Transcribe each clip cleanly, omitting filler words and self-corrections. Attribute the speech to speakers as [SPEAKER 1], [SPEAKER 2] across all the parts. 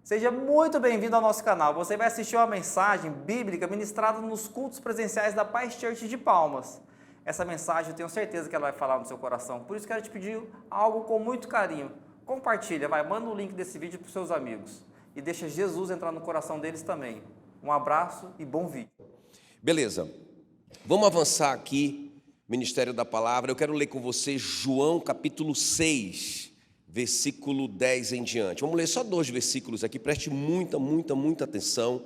[SPEAKER 1] Seja muito bem-vindo ao nosso canal. Você vai assistir uma mensagem bíblica ministrada nos cultos presenciais da Paz Church de Palmas. Essa mensagem eu tenho certeza que ela vai falar no seu coração. Por isso quero te pedir algo com muito carinho. Compartilha, manda o link desse vídeo para os seus amigos. E deixa Jesus entrar no coração deles também. Um abraço e bom vídeo.
[SPEAKER 2] Beleza, vamos avançar aqui, Ministério da Palavra. Eu quero ler com você João capítulo 6, versículo 10 em diante. Vamos ler só 2 versículos aqui, preste muita atenção,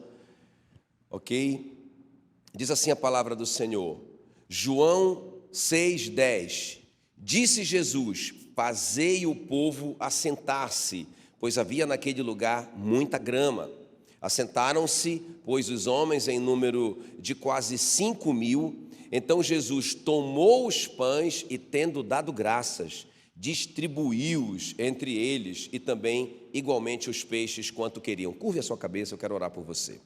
[SPEAKER 2] ok? Diz assim a palavra do Senhor, João 6, 10. Disse Jesus, fazei o povo assentar-se, pois havia naquele lugar muita grama. Assentaram-se, pois, os homens em número de quase 5.000. Então Jesus tomou os pães e, tendo dado graças, distribuiu-os entre eles e também igualmente os peixes quanto queriam. Curve a sua cabeça, eu quero orar por você.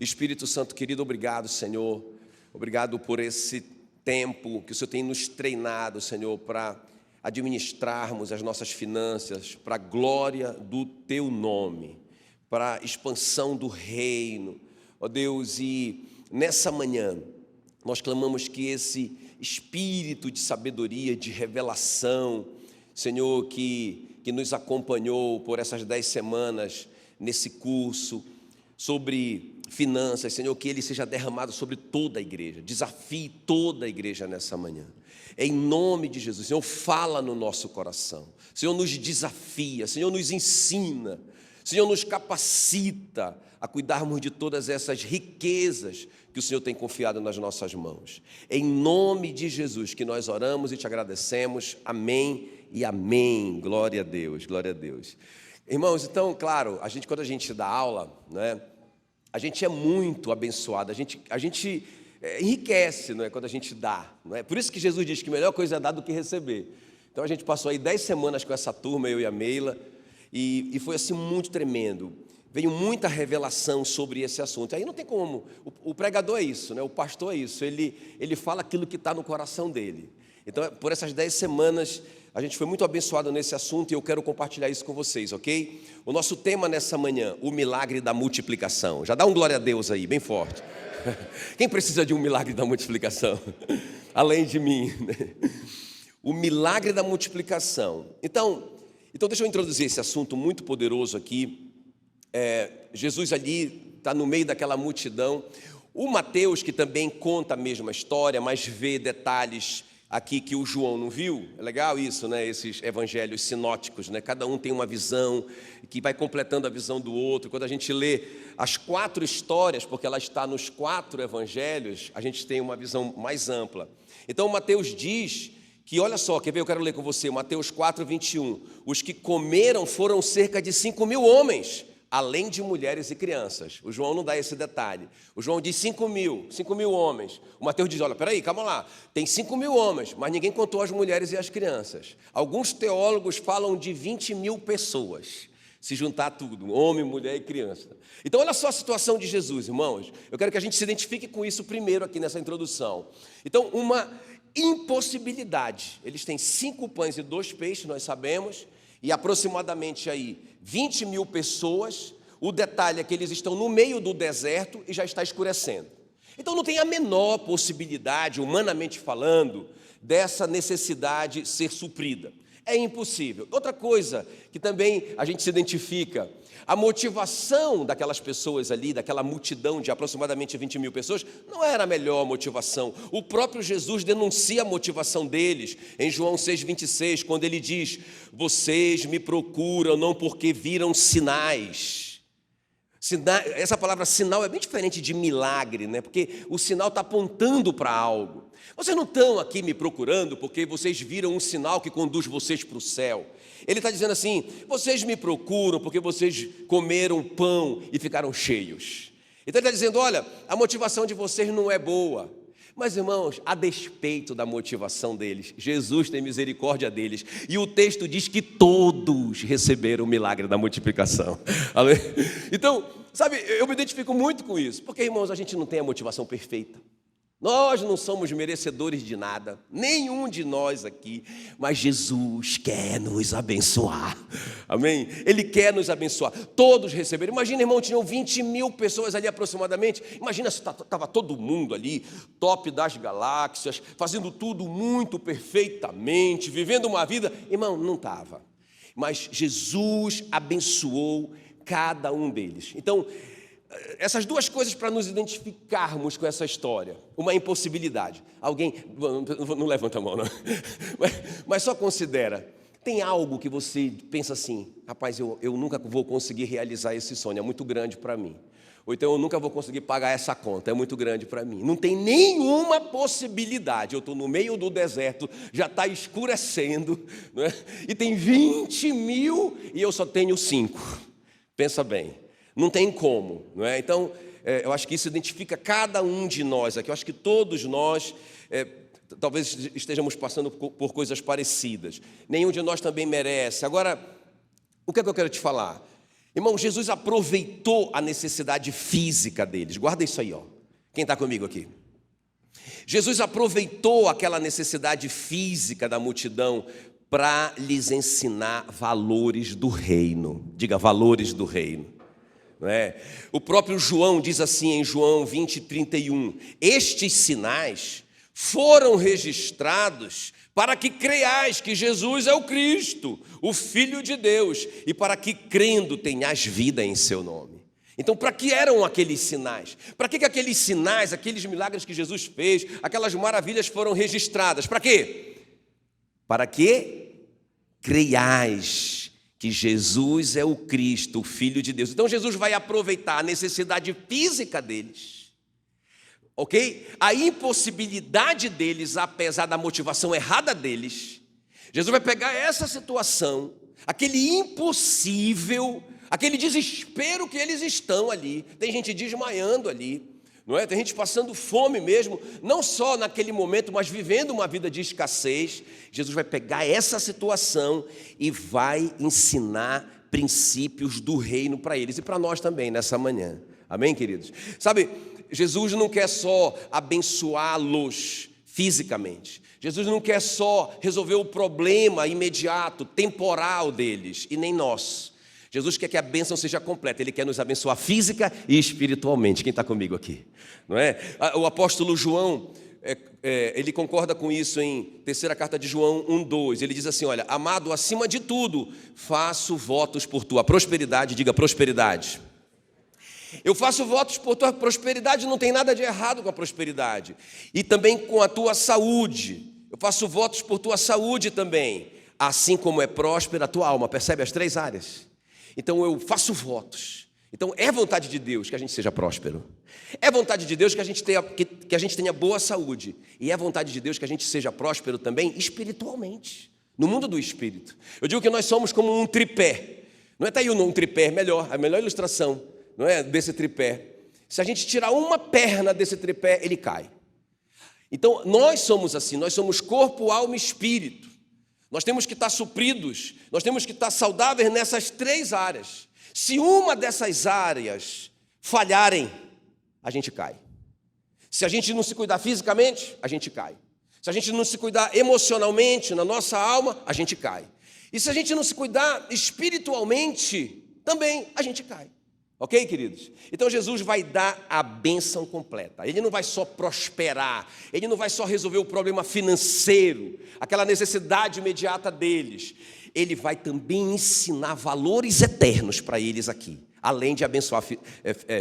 [SPEAKER 2] Espírito Santo querido, obrigado, Senhor. Obrigado por esse tempo que o Senhor tem nos treinado, Senhor, para administrarmos as nossas finanças para a glória do Teu nome, para a expansão do reino, ó Deus. E nessa manhã nós clamamos que esse espírito de sabedoria, de revelação, Senhor, que nos acompanhou por essas 10 semanas nesse curso sobre finanças, Senhor, que ele seja derramado sobre toda a igreja, desafie toda a igreja nessa manhã, em nome de Jesus. Senhor, fala no nosso coração, Senhor, nos desafia, Senhor, nos ensina, Senhor, nos capacita a cuidarmos de todas essas riquezas que o Senhor tem confiado nas nossas mãos. Em nome de Jesus que nós oramos e te agradecemos. Amém e amém. Glória a Deus, glória a Deus. Irmãos, então, claro, quando a gente dá aula, né, a gente é muito abençoado, a gente enriquece, não é, quando a gente dá, não é? Por isso que Jesus diz que a melhor coisa é dar do que receber. Então a gente passou aí 10 semanas com essa turma, eu e a Meila, e foi assim muito tremendo. Veio muita revelação sobre esse assunto. Aí não tem como, o pregador é isso, né? O pastor é isso, ele fala aquilo que está no coração dele. Então, por essas 10 semanas, a gente foi muito abençoado nesse assunto e eu quero compartilhar isso com vocês, ok? O nosso tema nessa manhã, o milagre da multiplicação. Já dá um glória a Deus aí, bem forte. Quem precisa de um milagre da multiplicação? Além de mim, né? O milagre da multiplicação. Então deixa eu introduzir esse assunto muito poderoso aqui. Jesus ali está no meio daquela multidão. O Mateus, que também conta a mesma história, mas vê detalhes aqui que o João não viu. É legal isso, né? Esses evangelhos sinóticos, né? Cada um tem uma visão que vai completando a visão do outro. Quando a gente lê as 4 histórias, porque ela está nos 4 evangelhos, a gente tem uma visão mais ampla. Então Mateus diz que, olha só, quer ver? Eu quero ler com você, Mateus 4, 21. Os que comeram foram cerca de 5.000 homens, além de mulheres e crianças. O João não dá esse detalhe. O João diz 5.000 homens. O Mateus diz, olha, peraí, calma lá. Tem 5.000 homens, mas ninguém contou as mulheres e as crianças. Alguns teólogos falam de 20.000 pessoas, se juntar tudo, homem, mulher e criança. Então, olha só a situação de Jesus, irmãos. Eu quero que a gente se identifique com isso primeiro aqui nessa introdução. Então, uma impossibilidade. Eles têm 5 pães e 2 peixes, nós sabemos, e aproximadamente aí 20.000 pessoas. O detalhe é que eles estão no meio do deserto e já está escurecendo. Então não tem a menor possibilidade, humanamente falando, dessa necessidade ser suprida. É impossível. Outra coisa que também a gente se identifica, a motivação daquelas pessoas ali, daquela multidão de aproximadamente 20.000 pessoas, não era a melhor motivação. O próprio Jesus denuncia a motivação deles em João 6,26, quando ele diz, vocês me procuram não porque viram sinais. Essa palavra sinal é bem diferente de milagre, né? Porque o sinal está apontando para algo. Vocês não estão aqui me procurando porque vocês viram um sinal que conduz vocês para o céu. Ele está dizendo assim, vocês me procuram porque vocês comeram pão e ficaram cheios. Então ele está dizendo, olha, a motivação de vocês não é boa. Mas, irmãos, a despeito da motivação deles, Jesus tem misericórdia deles. E o texto diz que todos receberam o milagre da multiplicação. Então, sabe, eu me identifico muito com isso. Porque, irmãos, a gente não tem a motivação perfeita. Nós não somos merecedores de nada, nenhum de nós aqui, mas Jesus quer nos abençoar, amém? Ele quer nos abençoar, todos receberam. Imagina, irmão, tinham 20 mil pessoas ali aproximadamente. Imagina se estava todo mundo ali, top das galáxias, fazendo tudo muito perfeitamente, vivendo uma vida. Irmão, não estava, mas Jesus abençoou cada um deles. Então, essas duas coisas para nos identificarmos com essa história. Uma impossibilidade. Alguém, não levanta a mão, não. Mas só considera. Tem algo que você pensa assim: rapaz, eu nunca vou conseguir realizar esse sonho, é muito grande para mim. Ou então eu nunca vou conseguir pagar essa conta, é muito grande para mim. Não tem nenhuma possibilidade. Eu estou no meio do deserto, já está escurecendo, não é? E tem 20 mil e eu só tenho 5. Pensa bem. Não tem como, não é? Então, eu acho que isso identifica cada um de nós aqui. Eu acho que todos nós, talvez estejamos passando por coisas parecidas. Nenhum de nós também merece. Agora, o que é que eu quero te falar? Irmão, Jesus aproveitou a necessidade física deles. Guarda isso aí, ó. Quem está comigo aqui? Jesus aproveitou aquela necessidade física da multidão para lhes ensinar valores do reino. Diga, valores do reino. Não é? O próprio João diz assim em João 20:31: estes sinais foram registrados para que creiais que Jesus é o Cristo, o Filho de Deus, e para que crendo tenhais vida em seu nome. Então, para que eram aqueles sinais? Para que aqueles sinais, aqueles milagres que Jesus fez, aquelas maravilhas foram registradas? Para quê? Para que creiais que Jesus é o Cristo, o Filho de Deus. Então Jesus vai aproveitar a necessidade física deles, ok? A impossibilidade deles, apesar da motivação errada deles. Jesus vai pegar essa situação, aquele impossível, aquele desespero que eles estão ali. Tem gente desmaiando ali, não é? Tem gente passando fome mesmo, não só naquele momento, mas vivendo uma vida de escassez. Jesus vai pegar essa situação e vai ensinar princípios do reino para eles e para nós também nessa manhã. Amém, queridos? Sabe, Jesus não quer só abençoá-los fisicamente. Jesus não quer só resolver o problema imediato, temporal deles, e nem nós. Jesus quer que a bênção seja completa. Ele quer nos abençoar física e espiritualmente. Quem está comigo aqui? Não é? O apóstolo João, ele concorda com isso em terceira carta de João 1:2. Ele diz assim: olha, amado, acima de tudo, faço votos por tua prosperidade. Diga prosperidade. Eu faço votos por tua prosperidade. Não tem nada de errado com a prosperidade. E também com a tua saúde. Eu faço votos por tua saúde também, assim como é próspera a tua alma. Percebe as 3 áreas? Então eu faço votos. Então é vontade de Deus que a gente seja próspero. É vontade de Deus que a gente tenha boa saúde. E é vontade de Deus que a gente seja próspero também espiritualmente, no mundo do espírito. Eu digo que nós somos como um tripé. Não é? Está aí um tripé, a melhor ilustração, não é, desse tripé. Se a gente tirar uma perna desse tripé, ele cai. Então nós somos assim, nós somos corpo, alma e espírito. Nós temos que estar supridos, nós temos que estar saudáveis nessas 3 áreas. Se uma dessas áreas falharem, a gente cai. Se a gente não se cuidar fisicamente, a gente cai. Se a gente não se cuidar emocionalmente, na nossa alma, a gente cai. E se a gente não se cuidar espiritualmente, também a gente cai. Ok, queridos? Então Jesus vai dar a bênção completa. Ele não vai só prosperar, ele não vai só resolver o problema financeiro, aquela necessidade imediata deles. Ele vai também ensinar valores eternos para eles aqui, além de abençoar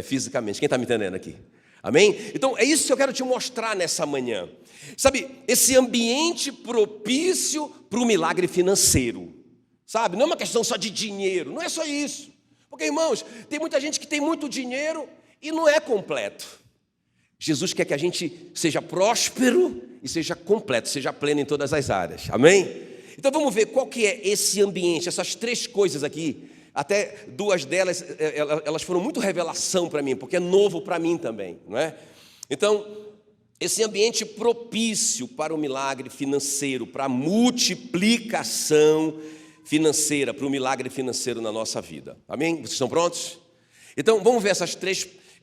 [SPEAKER 2] fisicamente. Quem está me entendendo aqui? Amém? Então é isso que eu quero te mostrar nessa manhã. Sabe, esse ambiente propício para o milagre financeiro. Sabe, não é uma questão só de dinheiro, não é só isso. Porque, irmãos, tem muita gente que tem muito dinheiro e não é completo. Jesus quer que a gente seja próspero e seja completo, seja pleno em todas as áreas. Amém? Então vamos ver qual que é esse ambiente, essas 3 coisas aqui. Até 2 delas, elas foram muito revelação para mim, porque é novo para mim também, não é? Então, esse ambiente propício para o milagre financeiro, para a multiplicação financeira, para o milagre financeiro na nossa vida. Amém? Vocês estão prontos? Então, vamos ver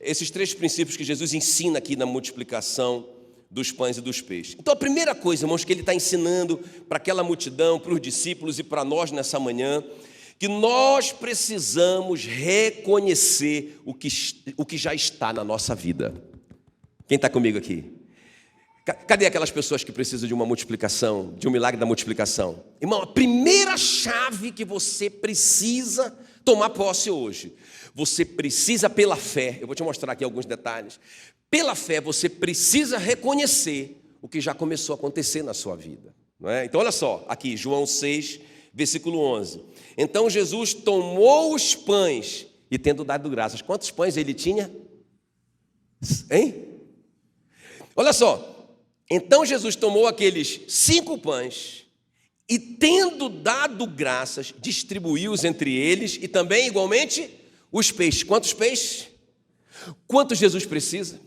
[SPEAKER 2] esses 3 princípios que Jesus ensina aqui na multiplicação dos pães e dos peixes. Então a primeira coisa, irmãos, que ele está ensinando para aquela multidão, para os discípulos e para nós nessa manhã, que nós precisamos reconhecer o que já está na nossa vida. Quem está comigo aqui? Cadê aquelas pessoas que precisam de uma multiplicação, de um milagre da multiplicação? Irmão, a primeira chave que você precisa tomar posse hoje, você precisa pela fé, eu vou te mostrar aqui alguns detalhes, pela fé você precisa reconhecer o que já começou a acontecer na sua vida. Não é? Então olha só, aqui João 6, versículo 11. Então Jesus tomou os pães e tendo dado graças. Quantos pães ele tinha? Hein? Olha só. Então Jesus tomou aqueles 5 pães e tendo dado graças, distribuiu-os entre eles e também igualmente os peixes. Quantos peixes? Quantos Jesus precisa?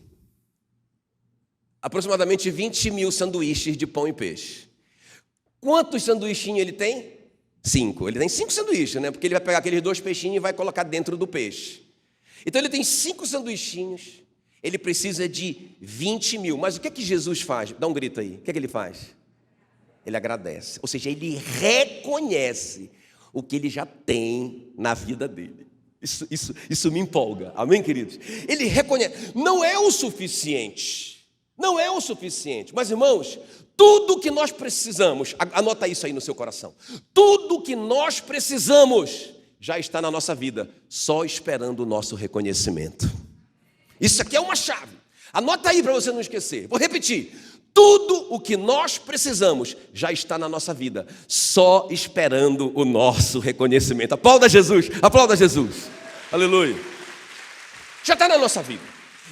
[SPEAKER 2] Aproximadamente 20.000 sanduíches de pão e peixe. Quantos sanduichinhos ele tem? 5. Ele tem 5 sanduíches, né? Porque ele vai pegar aqueles 2 peixinhos e vai colocar dentro do peixe. Então ele tem 5 sanduichinhos, ele precisa de 20.000. Mas o que é que Jesus faz? Dá um grito aí. O que é que ele faz? Ele agradece. Ou seja, ele reconhece o que ele já tem na vida dele. Isso me empolga. Amém, queridos? Ele reconhece. Não é o suficiente. Não é o suficiente. Mas, irmãos, tudo que nós precisamos, anota isso aí no seu coração, tudo que nós precisamos já está na nossa vida, só esperando o nosso reconhecimento. Isso aqui é uma chave, anota aí para você não esquecer. Vou repetir, tudo o que nós precisamos já está na nossa vida, só esperando o nosso reconhecimento. Aplauda Jesus, aleluia. Já está na nossa vida.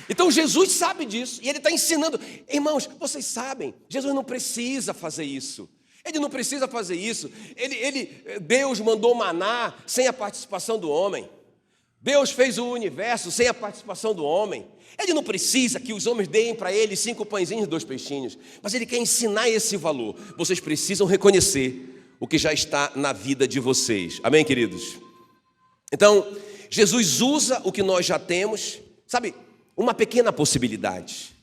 [SPEAKER 2] Então Jesus sabe disso e ele está ensinando. Irmãos, vocês sabem, Jesus não precisa fazer isso. Ele não precisa fazer isso. Deus mandou maná sem a participação do homem. Deus fez o universo sem a participação do homem. Ele não precisa que os homens deem para ele 5 pãezinhos e 2 peixinhos. Mas ele quer ensinar esse valor. Vocês precisam reconhecer o que já está na vida de vocês. Amém, queridos? Então, Jesus usa o que nós já temos, sabe? Uma pequena possibilidade,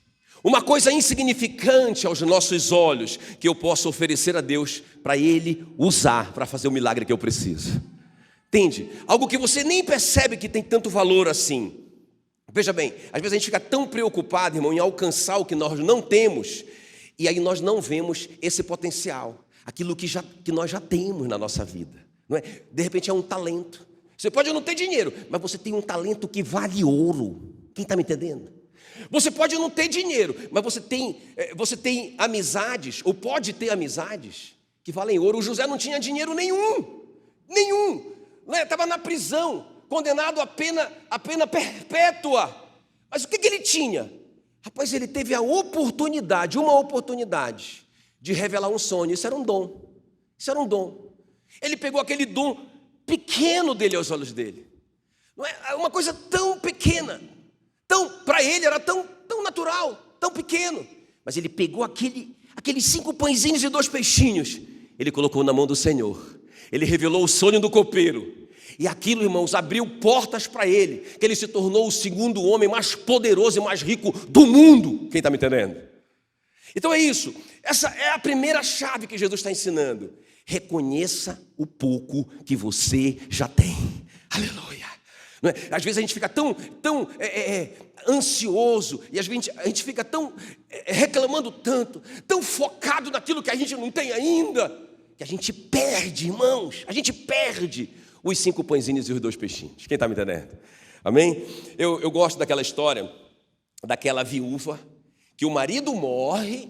[SPEAKER 2] uma coisa insignificante aos nossos olhos, que eu posso oferecer a Deus para Ele usar para fazer o milagre que eu preciso. Entende? Algo que você nem percebe que tem tanto valor assim. Veja bem, às vezes a gente fica tão preocupado, irmão, em alcançar o que nós não temos, e aí nós não vemos esse potencial, aquilo que nós já temos na nossa vida. Não é? De repente é um talento. Você pode não ter dinheiro, mas você tem um talento que vale ouro. Quem está me entendendo? Você pode não ter dinheiro, mas você tem amizades, ou pode ter amizades, que valem ouro. O José não tinha dinheiro nenhum. Estava na prisão, condenado a pena perpétua. Mas o que ele tinha? Rapaz, ele teve uma oportunidade de revelar um sonho. Isso era um dom. Ele pegou aquele dom pequeno dele aos olhos dele. Não é uma coisa tão pequena. Então, para ele era tão natural, tão pequeno. Mas ele pegou aqueles 5 pãezinhos e 2 peixinhos. Ele colocou na mão do Senhor. Ele revelou o sonho do copeiro. E aquilo, irmãos, abriu portas para ele. Que ele se tornou o segundo homem mais poderoso e mais rico do mundo. Quem está me entendendo? Então é isso. Essa é a primeira chave que Jesus está ensinando. Reconheça o pouco que você já tem. Aleluia. Não é? Às vezes a gente fica tão ansioso, e às vezes a gente fica tão reclamando tanto, tão focado naquilo que a gente não tem ainda, que a gente perde, irmãos, os 5 pãezinhos e os 2 peixinhos. Quem está me entendendo? Amém? Eu gosto daquela história, daquela viúva, que o marido morre,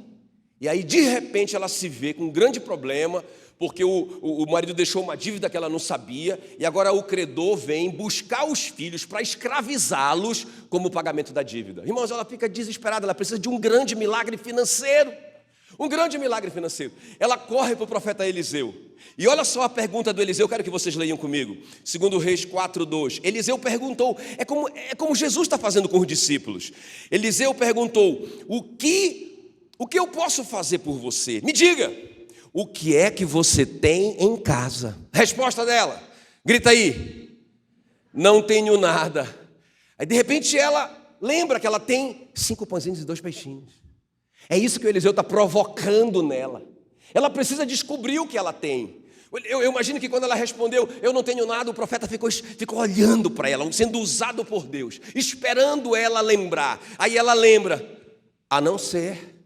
[SPEAKER 2] e aí de repente ela se vê com um grande problema, porque o marido deixou uma dívida que ela não sabia, e agora o credor vem buscar os filhos para escravizá-los como pagamento da dívida. Irmãos, ela fica desesperada, ela precisa de um grande milagre financeiro. Ela corre para o profeta Eliseu. E olha só a pergunta do Eliseu, eu quero que vocês leiam comigo. 2 Reis 4:2. Eliseu perguntou, é como Jesus está fazendo com os discípulos. Eliseu perguntou, o que eu posso fazer por você? Me diga. O que é que você tem em casa? Resposta dela, grita aí. Não tenho nada. Aí de repente ela lembra que ela tem 5 pãezinhos e 2 peixinhos. É isso que o Eliseu está provocando nela. Ela precisa descobrir o que ela tem. Eu imagino que quando ela respondeu, eu não tenho nada, o profeta ficou olhando para ela, sendo usado por Deus, esperando ela lembrar. Aí ela lembra, a não ser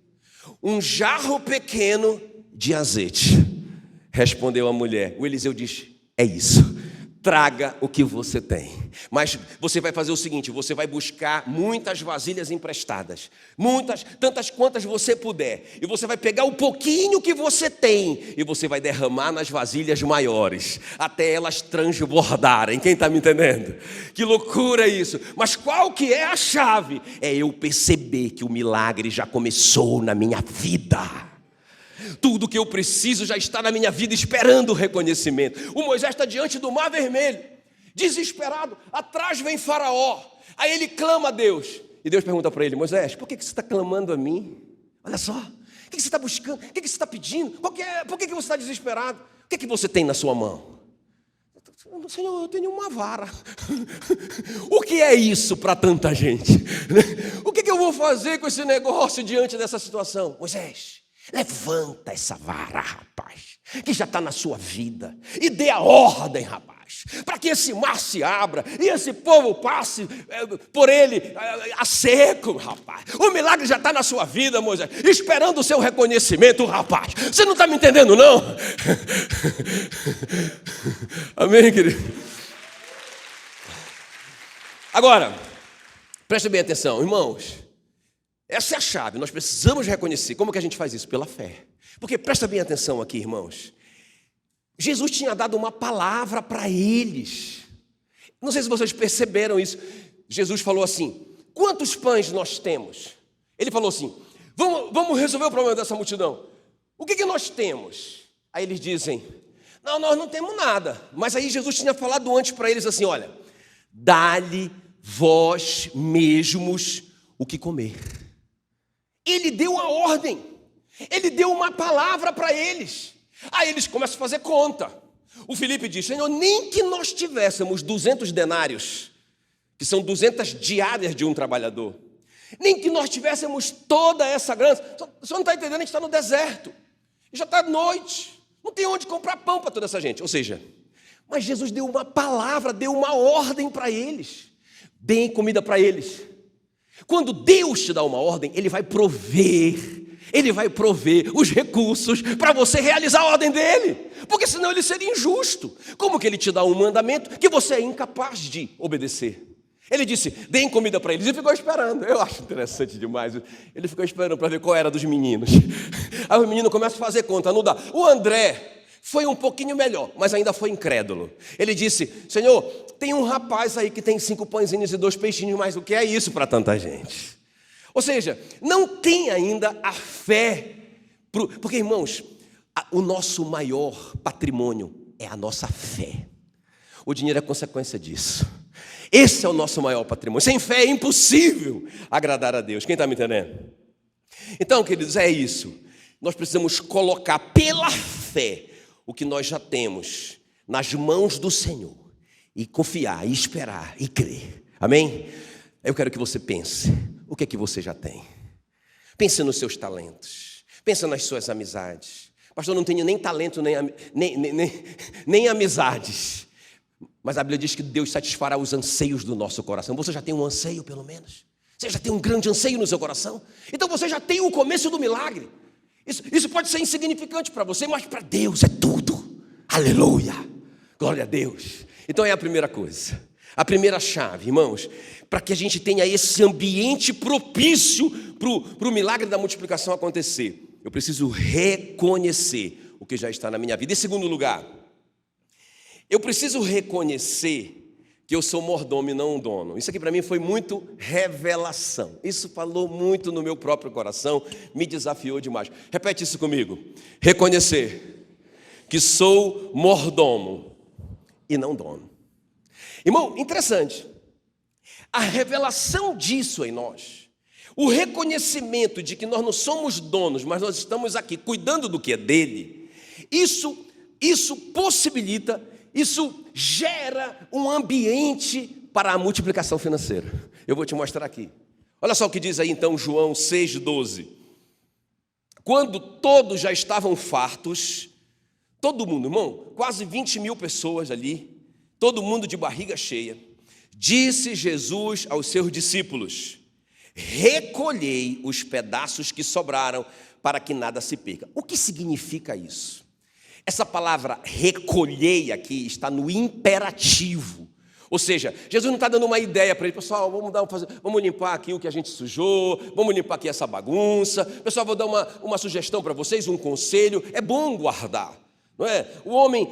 [SPEAKER 2] um jarro pequeno de azeite. Respondeu a mulher. O Eliseu diz, é isso. Traga o que você tem. Mas você vai fazer o seguinte, você vai buscar muitas vasilhas emprestadas. Muitas, tantas quantas você puder. E você vai pegar o pouquinho que você tem e você vai derramar nas vasilhas maiores, até elas transbordarem. Quem está me entendendo? Que loucura isso. Mas qual que é a chave? É eu perceber que o milagre já começou na minha vida. Tudo que eu preciso já está na minha vida esperando o reconhecimento. O Moisés está diante do mar vermelho, desesperado, atrás vem Faraó. Aí ele clama a Deus. E Deus pergunta para ele, Moisés, por que você está clamando a mim? Olha só, o que você está buscando? O que você está pedindo? Por que você está desesperado? O que você tem na sua mão? Senhor, eu tenho uma vara. O que é isso para tanta gente? O que eu vou fazer com esse negócio diante dessa situação? Moisés, levanta essa vara, rapaz, que já está na sua vida, e dê a ordem, rapaz, para que esse mar se abra e esse povo passe por ele a seco, rapaz. O milagre já está na sua vida, Moisés, esperando o seu reconhecimento, rapaz. Você não está me entendendo, não? Amém, querido? Agora, preste bem atenção, irmãos. Essa é a chave, nós precisamos reconhecer. Como que a gente faz isso? Pela fé. Porque presta bem atenção aqui, irmãos. Jesus tinha dado uma palavra para eles. Não sei se vocês perceberam isso. Jesus falou assim, quantos pães nós temos? Ele falou assim, vamos resolver o problema dessa multidão. O que nós temos? Aí eles dizem, não, nós não temos nada. Mas aí Jesus tinha falado antes para eles assim, olha, dá-lhe vós mesmos o que comer. Ele deu a ordem, ele deu uma palavra para eles. Aí eles começam a fazer conta. O Filipe diz, Senhor, nem que nós tivéssemos 200 denários, que são 200 diárias de um trabalhador, nem que nós tivéssemos toda essa grana, o senhor não está entendendo, a gente está no deserto, já está noite, não tem onde comprar pão para toda essa gente. Ou seja, mas Jesus deu uma palavra, deu uma ordem para eles, deem comida para eles. Quando Deus te dá uma ordem, Ele vai prover os recursos para você realizar a ordem dele, porque senão ele seria injusto. Como que ele te dá um mandamento que você é incapaz de obedecer? Ele disse, deem comida para eles, e ficou esperando. Eu acho interessante demais. Ele ficou esperando para ver qual era dos meninos. Aí o menino começa a fazer conta, não dá. O André foi um pouquinho melhor, mas ainda foi incrédulo. Ele disse, Senhor, tem um rapaz aí que tem 5 pãezinhos e 2 peixinhos, mas o que é isso para tanta gente? Ou seja, não tem ainda a fé, porque irmãos, o nosso maior patrimônio é a nossa fé. O dinheiro é consequência disso. Esse é o nosso maior patrimônio. Sem fé é impossível agradar a Deus. Quem está me entendendo? Então, queridos, é isso. Nós precisamos colocar pela fé o que nós já temos nas mãos do Senhor e confiar, e esperar, e crer. Amém? Eu quero que você pense, o que é que você já tem? Pense nos seus talentos, pense nas suas amizades. Pastor, eu não tenho nem talento, nem amizades. Mas a Bíblia diz que Deus satisfará os anseios do nosso coração. Você já tem um anseio, pelo menos? Você já tem um grande anseio no seu coração? Então você já tem o começo do milagre. Isso pode ser insignificante para você, mas para Deus é tudo. Aleluia! Glória a Deus! Então é a primeira coisa. A primeira chave, irmãos, para que a gente tenha esse ambiente propício para o milagre da multiplicação acontecer. Eu preciso reconhecer o que já está na minha vida. Em segundo lugar, eu preciso reconhecer que eu sou mordomo e não um dono. Isso aqui para mim foi muito revelação. Isso falou muito no meu próprio coração, me desafiou demais. Repete isso comigo. Reconhecer que sou mordomo e não dono. Irmão, interessante. A revelação disso em nós, o reconhecimento de que nós não somos donos, mas nós estamos aqui cuidando do que é dele, isso possibilita, isso gera um ambiente para a multiplicação financeira. Eu vou te mostrar aqui. Olha só o que diz aí então João 6,12. quando todos já estavam fartos, todo mundo, irmão, quase 20.000 pessoas ali, todo mundo de barriga cheia, disse Jesus aos seus discípulos: recolhei os pedaços que sobraram, para que nada se perca. O que significa isso? Essa palavra recolhei aqui está no imperativo. Ou seja, Jesus não está dando uma ideia para ele: pessoal, vamos limpar aqui o que a gente sujou, vamos limpar aqui essa bagunça. Pessoal, vou dar uma sugestão para vocês, um conselho: é bom guardar, não é? O homem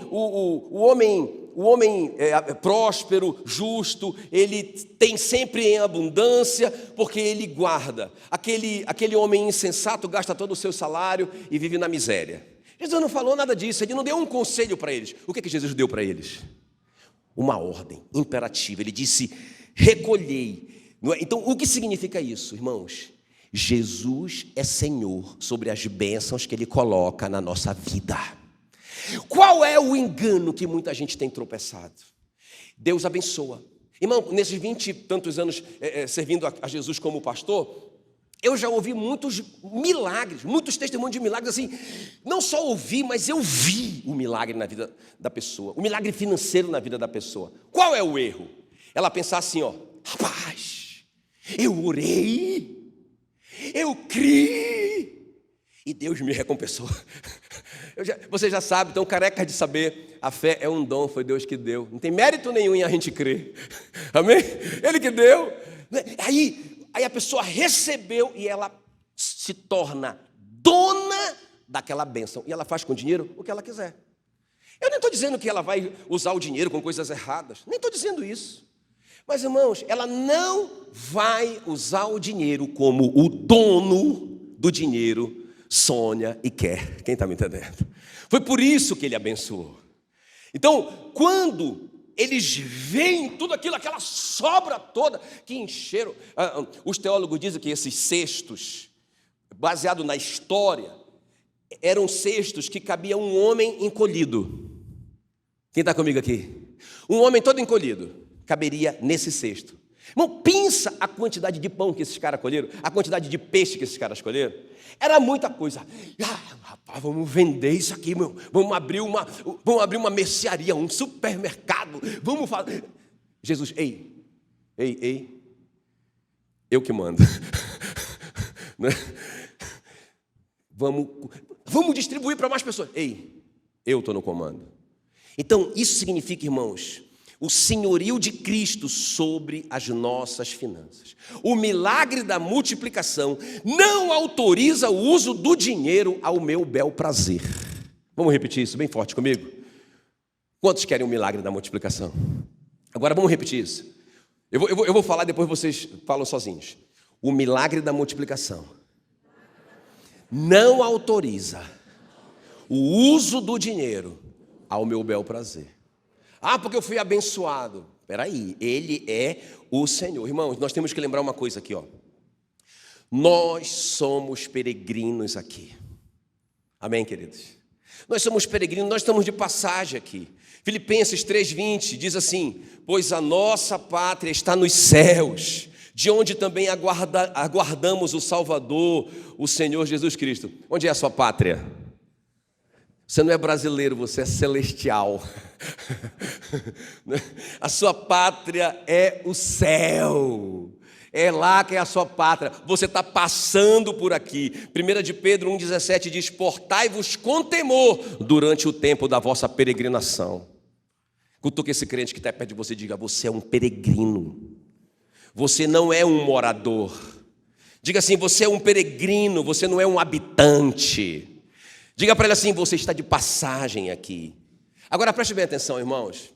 [SPEAKER 2] próspero, justo, ele tem sempre em abundância, porque ele guarda. Aquele homem insensato gasta todo o seu salário e vive na miséria. Jesus não falou nada disso, ele não deu um conselho para eles. O que Jesus deu para eles? Uma ordem imperativa. Ele disse: recolhei. Então, o que significa isso, irmãos? Jesus é Senhor sobre as bênçãos que Ele coloca na nossa vida. Qual é o engano que muita gente tem tropeçado? Deus abençoa. Irmão, nesses 20 e tantos anos servindo a Jesus como pastor, eu já ouvi muitos milagres, muitos testemunhos de milagres assim. Não só ouvi, mas eu vi o milagre na vida da pessoa, o milagre financeiro na vida da pessoa. Qual é o erro? Ela pensar assim, ó: rapaz, eu orei, eu criei e Deus me recompensou. Você já sabe, então careca de saber, a fé é um dom, foi Deus que deu. Não tem mérito nenhum em a gente crer. Amém? Ele que deu. Aí a pessoa recebeu e ela se torna dona daquela bênção. E ela faz com o dinheiro o que ela quiser. Eu nem estou dizendo que ela vai usar o dinheiro com coisas erradas. Nem estou dizendo isso. Mas, irmãos, ela não vai usar o dinheiro como o dono do dinheiro sonha e quer. Quem está me entendendo? Foi por isso que ele abençoou. Então, quando eles veem tudo aquilo, aquela sobra toda que encheram. Os teólogos dizem que esses cestos, baseado na história, eram cestos que cabia um homem encolhido. Quem está comigo aqui? Um homem todo encolhido caberia nesse cesto. Irmão, pensa a quantidade de pão que esses caras colheram, a quantidade de peixe que esses caras colheram. Era muita coisa. Rapaz, vamos vender isso aqui, meu. Vamos abrir uma mercearia, um supermercado. Vamos fazer. Jesus, ei, eu que mando. Vamos distribuir para mais pessoas. Ei, eu estou no comando. Então, isso significa, irmãos, o senhorio de Cristo sobre as nossas finanças. O milagre da multiplicação não autoriza o uso do dinheiro ao meu bel prazer. Vamos repetir isso bem forte comigo? Quantos querem o milagre da multiplicação? Agora vamos repetir isso. Eu vou falar, depois vocês falam sozinhos. O milagre da multiplicação não autoriza o uso do dinheiro ao meu bel prazer. Porque eu fui abençoado. Espera aí, Ele é o Senhor. Irmãos, nós temos que lembrar uma coisa aqui, ó. Nós somos peregrinos aqui. Amém, queridos? Nós somos peregrinos, nós estamos de passagem aqui. Filipenses 3:20 diz assim: pois a nossa pátria está nos céus, de onde também aguardamos o Salvador, o Senhor Jesus Cristo. Onde é a sua pátria? Você não é brasileiro, você é celestial. A sua pátria é o céu. É lá que é a sua pátria. Você está passando por aqui. 1 de Pedro 1,17 diz: portai-vos com temor durante o tempo da vossa peregrinação. Cutuque esse crente que está perto de você e diga: você é um peregrino. Você não é um morador. Diga assim: você é um peregrino, você não é um habitante. Diga para ele assim: você está de passagem aqui. Agora preste bem atenção, irmãos.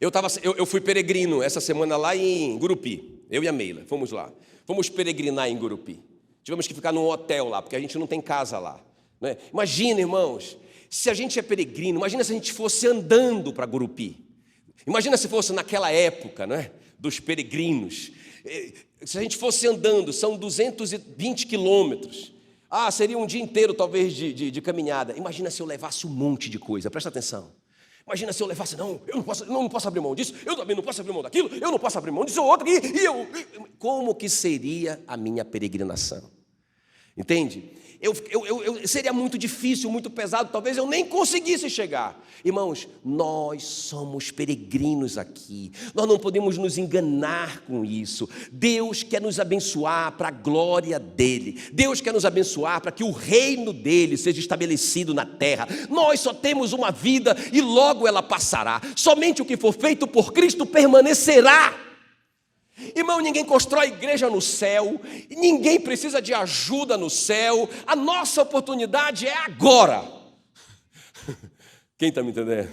[SPEAKER 2] Eu fui peregrino essa semana lá em Gurupi. Eu e a Meila, fomos lá. Fomos peregrinar em Gurupi. Tivemos que ficar num hotel lá, porque a gente não tem casa lá, né? Imagina, irmãos, se a gente é peregrino, imagina se a gente fosse andando para Gurupi. Imagina se fosse naquela época, né, dos peregrinos. Se a gente fosse andando, são 220 quilômetros. Seria um dia inteiro, talvez, de caminhada. Imagina se eu levasse um monte de coisa, presta atenção. Imagina se eu levasse: eu não posso abrir mão disso, eu também não posso abrir mão daquilo, eu não posso abrir mão disso ou outro, como que seria a minha peregrinação? Entende? Seria muito difícil, muito pesado, talvez eu nem conseguisse chegar. Irmãos, nós somos peregrinos aqui, nós não podemos nos enganar com isso. Deus quer nos abençoar para a glória dEle, Deus quer nos abençoar para que o reino dEle seja estabelecido na terra. Nós só temos uma vida e logo ela passará, somente o que for feito por Cristo permanecerá. Irmão, ninguém constrói igreja no céu, ninguém precisa de ajuda no céu, a nossa oportunidade é agora. Quem está me entendendo?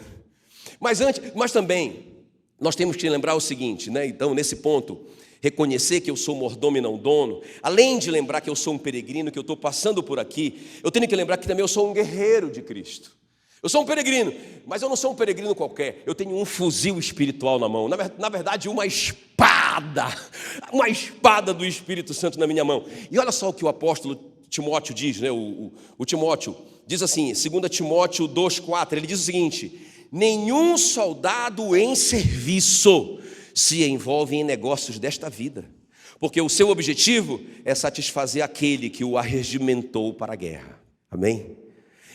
[SPEAKER 2] Mas também, nós temos que lembrar o seguinte, né? Então, nesse ponto, reconhecer que eu sou mordomo e não dono, além de lembrar que eu sou um peregrino, que eu estou passando por aqui, eu tenho que lembrar que também eu sou um guerreiro de Cristo. Eu sou um peregrino, mas eu não sou um peregrino qualquer, eu tenho um fuzil espiritual na mão, na verdade uma espada do Espírito Santo na minha mão. E olha só o que o apóstolo Timóteo diz, né? O Timóteo diz assim, 2 Timóteo 2,4, ele diz o seguinte: nenhum soldado em serviço se envolve em negócios desta vida, porque o seu objetivo é satisfazer aquele que o arregimentou para a guerra. Amém?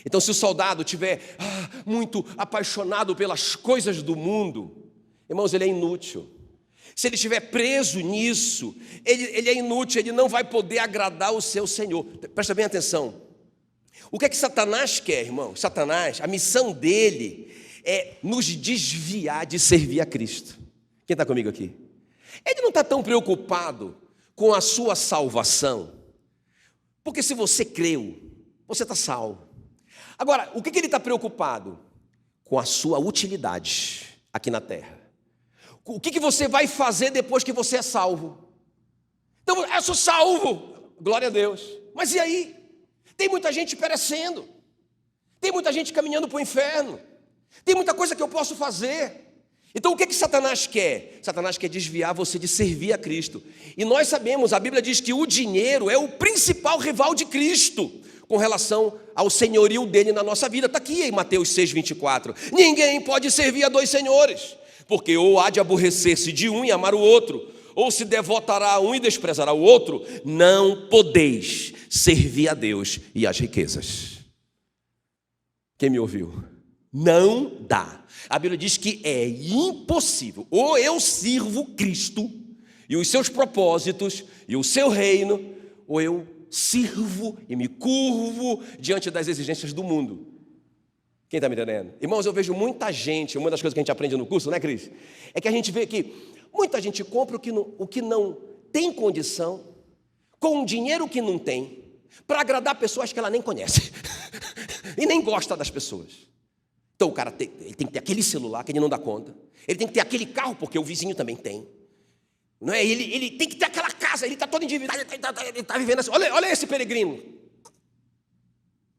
[SPEAKER 2] Então, se o soldado estiver muito apaixonado pelas coisas do mundo, irmãos, ele é inútil. Se ele estiver preso nisso, ele é inútil, ele não vai poder agradar o seu Senhor. Presta bem atenção. O que é que Satanás quer, irmão? Satanás, a missão dele é nos desviar de servir a Cristo. Quem está comigo aqui? Ele não está tão preocupado com a sua salvação, porque se você creu, você está salvo. Agora, o que ele está preocupado? Com a sua utilidade aqui na terra. O que você vai fazer depois que você é salvo? Então, eu sou salvo, glória a Deus. Mas e aí? Tem muita gente perecendo. Tem muita gente caminhando para o inferno. Tem muita coisa que eu posso fazer. Então, o que Satanás quer? Satanás quer desviar você de servir a Cristo. E nós sabemos, a Bíblia diz que o dinheiro é o principal rival de Cristo com relação ao senhorio dele na nossa vida. Está aqui em Mateus 6,24. Ninguém pode servir a dois senhores, porque ou há de aborrecer-se de um e amar o outro, ou se devotará a um e desprezará o outro. Não podeis servir a Deus e às riquezas. Quem me ouviu? Não dá. A Bíblia diz que é impossível. Ou eu sirvo Cristo e os seus propósitos e o seu reino, ou eu sirvo e me curvo diante das exigências do mundo. Quem está me entendendo? Irmãos, eu vejo muita gente, uma das coisas que a gente aprende no curso, né, Cris? É que a gente vê que muita gente compra o que não tem condição, com o dinheiro que não tem, para agradar pessoas que ela nem conhece e nem gosta das pessoas. Então o cara ele tem que ter aquele celular que ele não dá conta, ele tem que ter aquele carro porque o vizinho também tem. Não é? Ele tem que ter aquela casa, ele está todo endividado, ele está vivendo assim. Olha esse peregrino.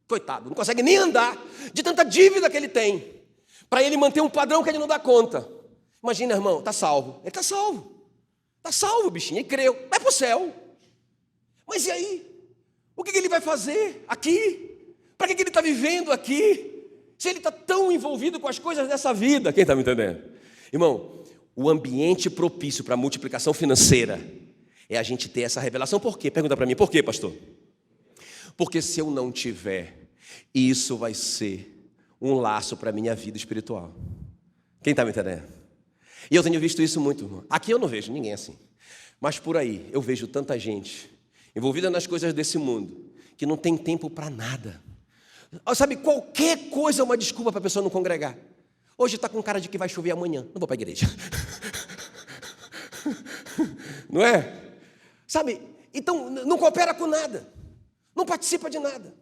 [SPEAKER 2] Coitado, não consegue nem andar de tanta dívida que ele tem, para ele manter um padrão que ele não dá conta. Imagina, irmão, está salvo. Ele está salvo, bichinho, ele creu, vai para o céu. Mas e aí? O que ele vai fazer aqui? Para que ele está vivendo aqui? Se ele está tão envolvido com as coisas dessa vida. Quem está me entendendo? Irmão, o ambiente propício para a multiplicação financeira é a gente ter essa revelação. Por quê? Pergunta para mim, por quê, pastor? Porque se eu não tiver, isso vai ser um laço para a minha vida espiritual. Quem está me entendendo? E eu tenho visto isso muito, irmão. Aqui eu não vejo ninguém assim. Mas por aí eu vejo tanta gente envolvida nas coisas desse mundo que não tem tempo para nada. Sabe, qualquer coisa é uma desculpa para a pessoa não congregar. Hoje está com cara de que vai chover amanhã, não vou para a igreja. Não é? Sabe, então não coopera com nada, não participa de nada.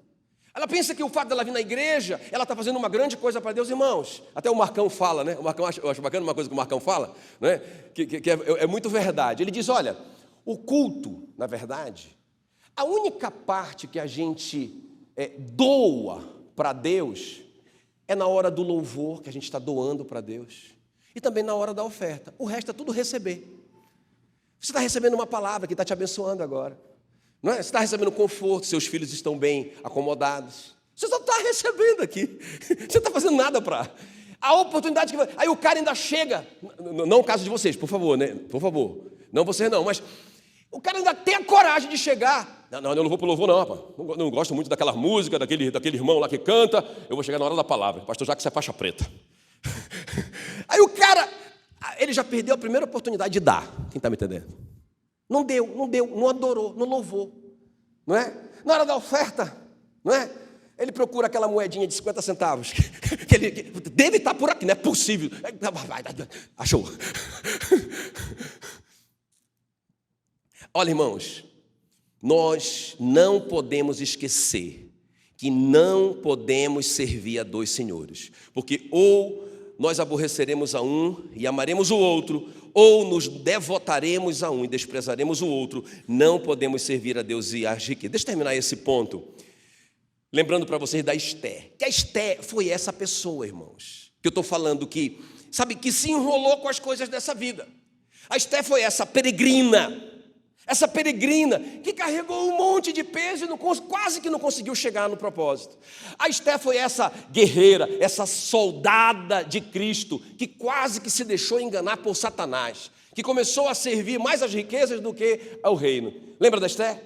[SPEAKER 2] Ela pensa que o fato dela vir na igreja, ela está fazendo uma grande coisa para Deus, irmãos. Até o Marcão fala, né? Eu acho bacana uma coisa que o Marcão fala, né? que é muito verdade. Ele diz, olha, o culto, na verdade, a única parte que a gente doa para Deus é na hora do louvor, que a gente está doando para Deus, e também na hora da oferta. O resto é tudo receber. Você está recebendo uma palavra que está te abençoando agora, não é? Você está recebendo conforto, seus filhos estão bem acomodados. Você só está recebendo aqui. Você não está fazendo nada para... A oportunidade que... Aí o cara ainda chega, não o caso de vocês, por favor, né? Por favor. Não vocês não, mas o cara ainda tem a coragem de chegar. Não, eu não vou para o louvor não, rapaz. Não gosto muito daquela música, daquele irmão lá que canta. Eu vou chegar na hora da palavra. Pastor Jacques é faixa preta. Aí o cara, ele já perdeu a primeira oportunidade de dar. Quem está me entendendo? Não deu, não adorou, não louvou. Não é? Na hora da oferta, não é? Ele procura aquela moedinha de 50 centavos. Que ele deve estar por aqui, não é possível. Achou. Olha, irmãos, nós não podemos esquecer que não podemos servir a dois senhores. Porque ou nós aborreceremos a um e amaremos o outro, ou nos devotaremos a um e desprezaremos o outro. Não podemos servir a Deus e às riquezas. Deixa eu terminar esse ponto. Lembrando para vocês da Esther, que a Esther foi essa pessoa, irmãos, que eu estou falando que, sabe, que se enrolou com as coisas dessa vida. A Esther foi essa peregrina que carregou um monte de peso e quase que não conseguiu chegar no propósito. A Esther foi essa guerreira, essa soldada de Cristo, que quase que se deixou enganar por Satanás, que começou a servir mais as riquezas do que ao reino. Lembra da Esther?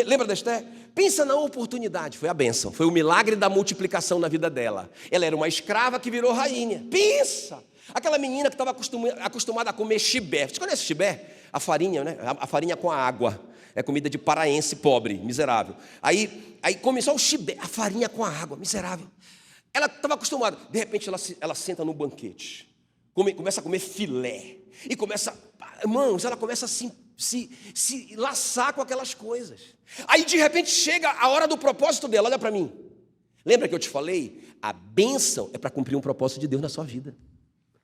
[SPEAKER 2] Lembra da Esther? Pensa na oportunidade, foi a bênção, foi o milagre da multiplicação na vida dela. Ela era uma escrava que virou rainha. Pensa! Aquela menina que estava acostumada a comer chibé. Você conhece chibé? A farinha, né? A farinha com a água. É comida de paraense pobre, miserável. Aí começou o chibé, a farinha com a água, miserável. Ela estava acostumada. De repente ela senta num banquete. Começa a comer filé. E começa, irmãos, ela começa a se laçar com aquelas coisas. Aí de repente chega a hora do propósito dela. Olha para mim. Lembra que eu te falei? A bênção é para cumprir um propósito de Deus na sua vida.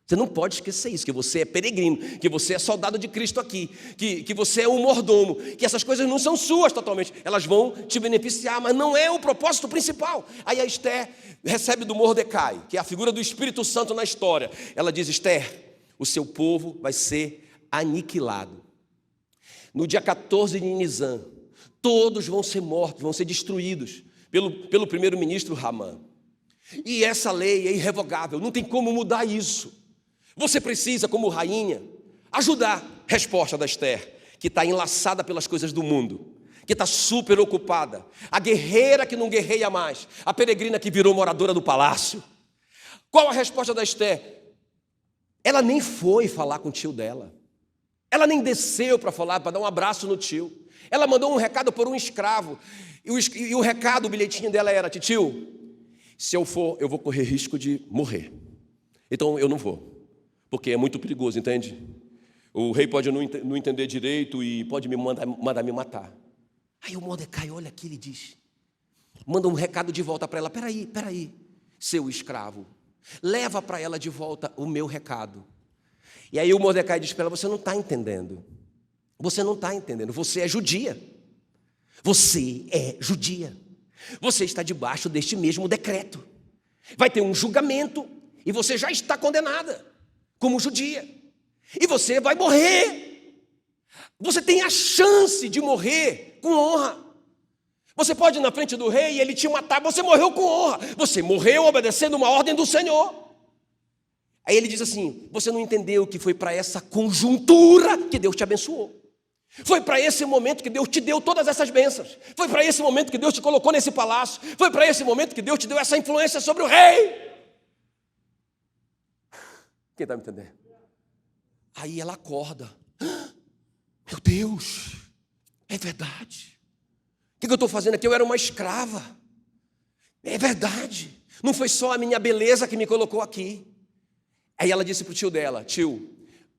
[SPEAKER 2] Você não pode esquecer isso, que você é peregrino, que você é soldado de Cristo aqui, que você é um mordomo, que essas coisas não são suas totalmente, elas vão te beneficiar, mas não é o propósito principal. Aí a Esther recebe do Mordecai, que é a figura do Espírito Santo na história. Ela diz: Esther, o seu povo vai ser aniquilado. No dia 14 de Nisan, todos vão ser mortos, vão ser destruídos pelo primeiro-ministro Ramã. E essa lei é irrevogável, não tem como mudar isso. Você precisa, como rainha, ajudar. Resposta da Esther, que está enlaçada pelas coisas do mundo, que está super ocupada. A guerreira que não guerreia mais, a peregrina que virou moradora do palácio. Qual a resposta da Esther? Ela nem foi falar com o tio dela. Ela nem desceu para falar, para dar um abraço no tio. Ela mandou um recado por um escravo. E o recado, o bilhetinho dela era: tio, se eu for, eu vou correr risco de morrer. Então eu não vou. Porque é muito perigoso, entende? O rei pode não entender direito e pode me mandar me matar. Aí o Mordecai olha aqui e diz, manda um recado de volta para ela: peraí, seu escravo, leva para ela de volta o meu recado. E aí o Mordecai diz para ela: você não está entendendo. Você não está entendendo. Você é judia. Você é judia. Você está debaixo deste mesmo decreto. Vai ter um julgamento e você já está condenada como judia. E você vai morrer. Você tem a chance de morrer com honra. Você pode ir na frente do rei e ele te matar. Você morreu com honra. Você morreu obedecendo uma ordem do Senhor. Aí ele diz assim: você não entendeu que foi para essa conjuntura que Deus te abençoou. Foi para esse momento que Deus te deu todas essas bênçãos. Foi para esse momento que Deus te colocou nesse palácio. Foi para esse momento que Deus te deu essa influência sobre o rei. Quem está me entendendo? Aí ela acorda. Meu Deus, é verdade. O que eu estou fazendo aqui? Eu era uma escrava. É verdade. Não foi só a minha beleza que me colocou aqui. Aí ela disse para o tio dela: tio,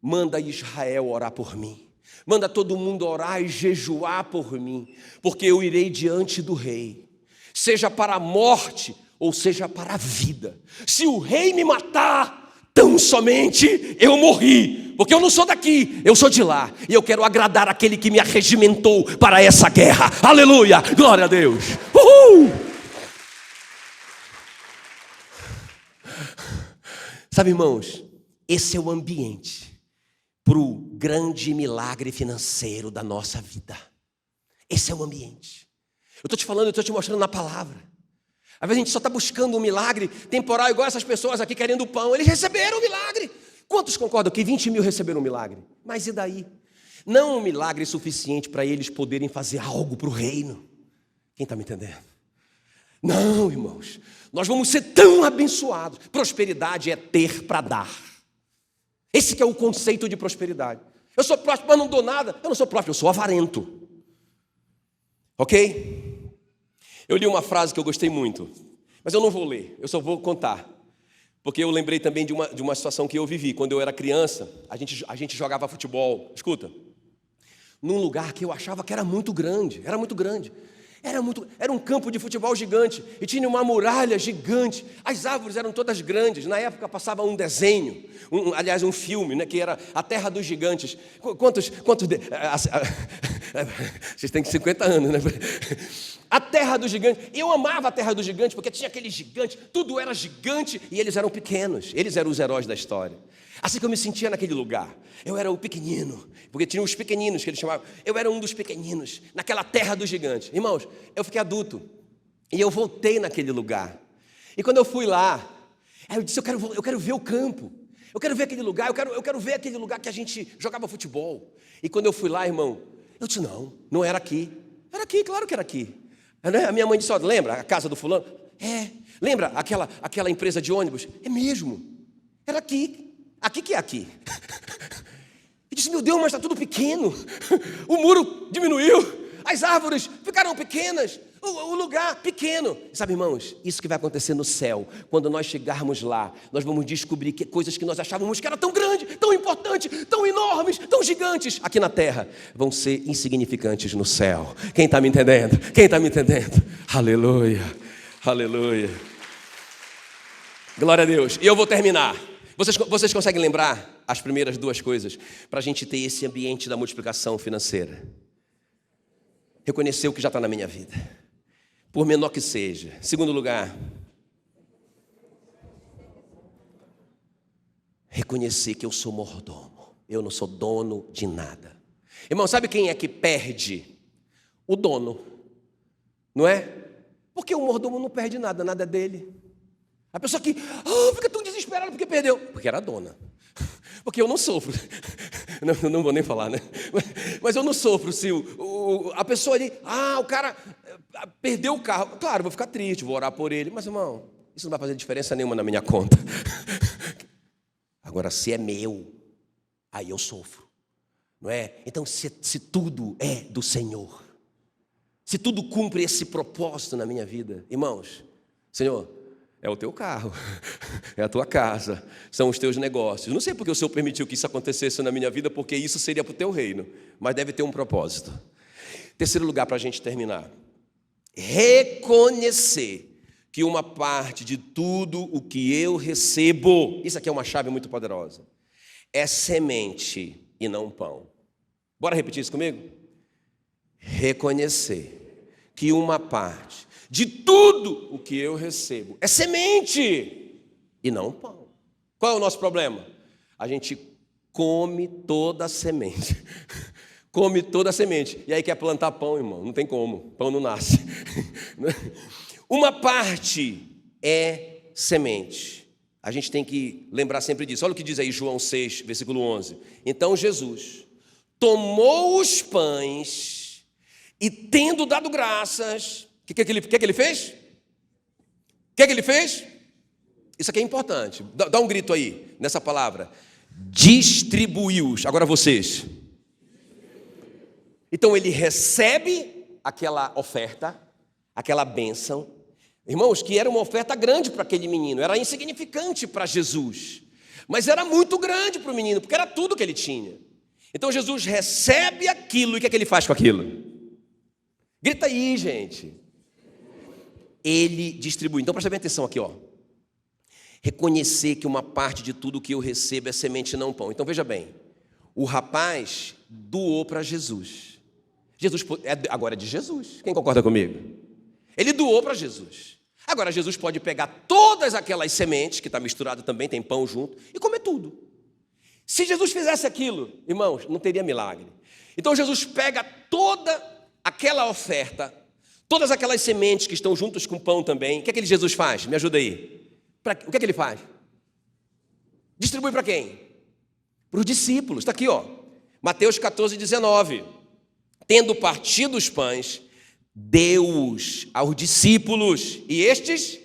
[SPEAKER 2] manda Israel orar por mim. Manda todo mundo orar e jejuar por mim, porque eu irei diante do rei, seja para a morte ou seja para a vida. Se o rei me matar, tão somente eu morri, porque eu não sou daqui, eu sou de lá, e eu quero agradar aquele que me arregimentou para essa guerra. Aleluia, glória a Deus. Uhul! Sabe, irmãos, esse é o ambiente para o grande milagre financeiro da nossa vida. Esse é o ambiente. Eu estou te falando, eu estou te mostrando na palavra. Às vezes a gente só está buscando um milagre temporal, igual essas pessoas aqui querendo pão. Eles receberam o milagre. Quantos concordam que 20 mil receberam o milagre? Mas e daí? Não um milagre suficiente para eles poderem fazer algo para o reino. Quem está me entendendo? Não, irmãos. Nós vamos ser tão abençoados. Prosperidade é ter para dar. Esse que é o conceito de prosperidade. Eu sou próspero, mas não dou nada. Eu não sou próspero, eu sou avarento. Ok? Eu li uma frase que eu gostei muito, mas eu não vou ler, eu só vou contar. Porque eu lembrei também de uma situação que eu vivi. Quando eu era criança, a gente jogava futebol. Escuta. Num lugar que eu achava que era muito grande. Era muito grande. Era um campo de futebol gigante. E tinha uma muralha gigante. As árvores eram todas grandes. Na época passava um desenho. Aliás, um filme, né, que era A Terra dos Gigantes. Vocês têm 50 anos, né? A Terra dos Gigantes. Eu amava a Terra dos Gigantes porque tinha aqueles gigantes. Tudo era gigante e eles eram pequenos. Eles eram os heróis da história. Assim que eu me sentia naquele lugar. Eu era o pequenino, porque tinha os pequeninos que eles chamavam. Eu era um dos pequeninos, naquela terra dos gigantes. Irmãos, eu fiquei adulto e eu voltei naquele lugar. E quando eu fui lá, eu disse, eu quero ver o campo. Eu quero ver aquele lugar, eu quero ver aquele lugar que a gente jogava futebol. E quando eu fui lá, irmão, eu disse, não era aqui. Era aqui, claro que era aqui. A minha mãe disse, lembra a casa do fulano? É. Lembra aquela empresa de ônibus? É mesmo. Era aqui. Aqui que é aqui. Eu disse, meu Deus, mas está tudo pequeno. O muro diminuiu. As árvores ficaram pequenas. O lugar pequeno. Sabe, irmãos, isso que vai acontecer no céu. Quando nós chegarmos lá, nós vamos descobrir que coisas que nós achávamos que eram tão grandes, tão importantes, tão enormes, tão gigantes, aqui na terra, vão ser insignificantes no céu. Quem está me entendendo? Quem está me entendendo? Aleluia, aleluia. Glória a Deus. E eu vou terminar. Vocês conseguem lembrar as primeiras duas coisas para a gente ter esse ambiente da multiplicação financeira? Reconhecer o que já está na minha vida, por menor que seja. Segundo lugar, reconhecer que eu sou mordomo. Eu não sou dono de nada. Irmão, sabe quem é que perde? O dono, não é? Porque o mordomo não perde nada, nada é dele. A pessoa que fica tão desesperada porque perdeu. Porque era dona. Porque eu não sofro. Não vou nem falar, né? Mas eu não sofro se a pessoa ali... o cara perdeu o carro. Claro, eu vou ficar triste, vou orar por ele. Mas, irmão, isso não vai fazer diferença nenhuma na minha conta. Agora, se é meu, aí eu sofro. Não é? Então, se tudo é do Senhor, se tudo cumpre esse propósito na minha vida, irmãos, Senhor... É o teu carro, é a tua casa, são os teus negócios. Não sei porque o Senhor permitiu que isso acontecesse na minha vida, porque isso seria para o teu reino, mas deve ter um propósito. Terceiro lugar para a gente terminar. Reconhecer que uma parte de tudo o que eu recebo, isso aqui é uma chave muito poderosa, é semente e não pão. Bora repetir isso comigo? Reconhecer que uma parte de tudo o que eu recebo é semente e não pão. Qual é o nosso problema? A gente come toda a semente. Come toda a semente. E aí quer plantar pão, irmão. Não tem como. Pão não nasce. Uma parte é semente. A gente tem que lembrar sempre disso. Olha o que diz aí João 6, versículo 11. Então Jesus tomou os pães e, tendo dado graças... O que ele fez? O que ele fez? Isso aqui é importante. Dá um grito aí, nessa palavra. Distribuiu-os. Agora vocês. Então ele recebe aquela oferta, aquela bênção. Irmãos, que era uma oferta grande para aquele menino. Era insignificante para Jesus. Mas era muito grande para o menino, porque era tudo que ele tinha. Então Jesus recebe aquilo. E o que é que ele faz com aquilo? Grita aí, gente. Ele distribui. Então presta bem atenção aqui, Reconhecer que uma parte de tudo que eu recebo é semente e não pão. Então veja bem, o rapaz doou para Jesus. Agora é de Jesus. Quem concorda comigo? Ele doou para Jesus. Agora Jesus pode pegar todas aquelas sementes, que está misturado também, tem pão junto, e comer tudo. Se Jesus fizesse aquilo, irmãos, não teria milagre. Então Jesus pega toda aquela oferta, todas aquelas sementes que estão juntas com pão também. O que é que Jesus faz? Me ajuda aí. O que é que ele faz? Distribui para quem? Para os discípulos. Está aqui, Mateus 14, 19. Tendo partido os pães, deu-os aos discípulos, e estes,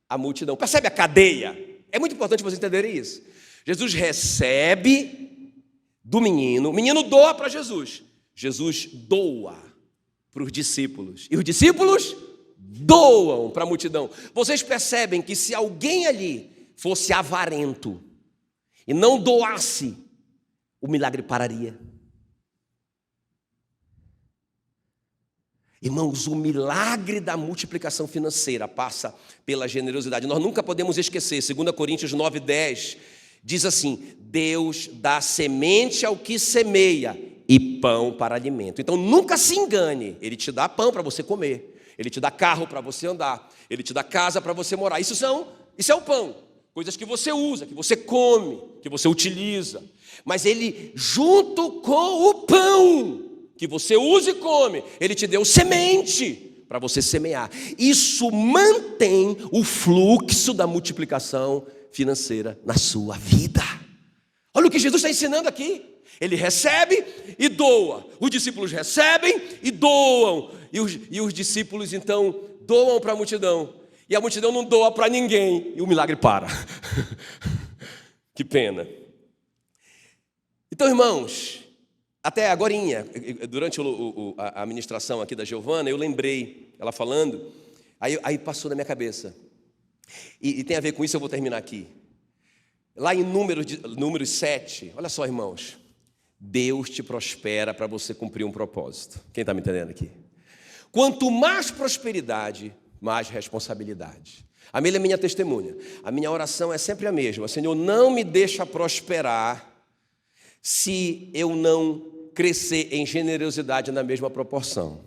[SPEAKER 2] a multidão. Percebe a cadeia? É muito importante vocês entenderem isso. Jesus recebe do menino, o menino doa para Jesus. Jesus doa para os discípulos, e os discípulos doam para a multidão. Vocês percebem que se alguém ali fosse avarento e não doasse, o milagre pararia. Irmãos, o milagre da multiplicação financeira passa pela generosidade. Nós nunca podemos esquecer, 2 Coríntios 9:10, diz assim: Deus dá semente ao que semeia e pão para alimento. Então nunca se engane, Ele te dá pão para você comer, Ele te dá carro para você andar, Ele te dá casa para você morar. Isso é o pão, coisas que você usa, que você come, que você utiliza. Mas Ele, junto com o pão que você usa e come, Ele te deu semente para você semear. Isso mantém o fluxo da multiplicação financeira na sua vida. Olha o que Jesus está ensinando aqui. Ele recebe e doa. Os discípulos recebem e doam. E os discípulos então doam para a multidão. E a multidão não doa para ninguém. E o milagre para. Que pena. Então, irmãos, até agorinha, durante a ministração aqui da Giovana, eu lembrei, ela falando, aí passou na minha cabeça. E tem a ver com isso, eu vou terminar aqui. Lá em Números 7, olha só, irmãos. Deus te prospera para você cumprir um propósito. Quem está me entendendo aqui? Quanto mais prosperidade, mais responsabilidade. A Mila é minha testemunha. A minha oração é sempre a mesma. Senhor, não me deixa prosperar se eu não crescer em generosidade na mesma proporção,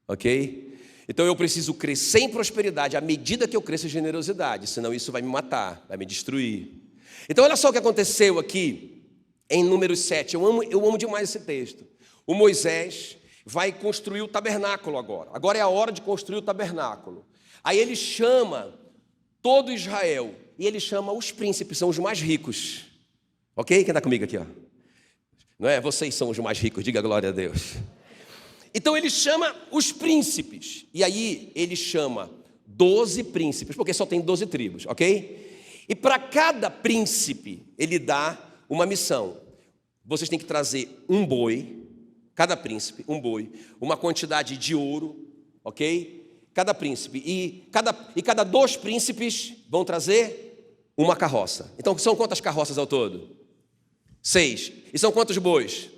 [SPEAKER 2] ok? Então eu preciso crescer em prosperidade à medida que eu cresço em generosidade, senão isso vai me matar, vai me destruir. Então olha só o que aconteceu aqui em Números 7, eu amo demais esse texto. O Moisés vai construir o tabernáculo agora é a hora de construir o tabernáculo. Aí ele chama todo Israel, e ele chama os príncipes, são os mais ricos, ok? Quem está comigo aqui, ó? Não é? Vocês são os mais ricos, diga glória a Deus. Então ele chama os príncipes, e aí ele chama 12 príncipes, porque só tem 12 tribos, ok? E para cada príncipe ele dá uma missão. Vocês têm que trazer um boi, cada príncipe, um boi, uma quantidade de ouro, ok? Cada príncipe, e cada 2 príncipes vão trazer uma carroça. Então são quantas carroças ao todo? 6. E são quantos bois?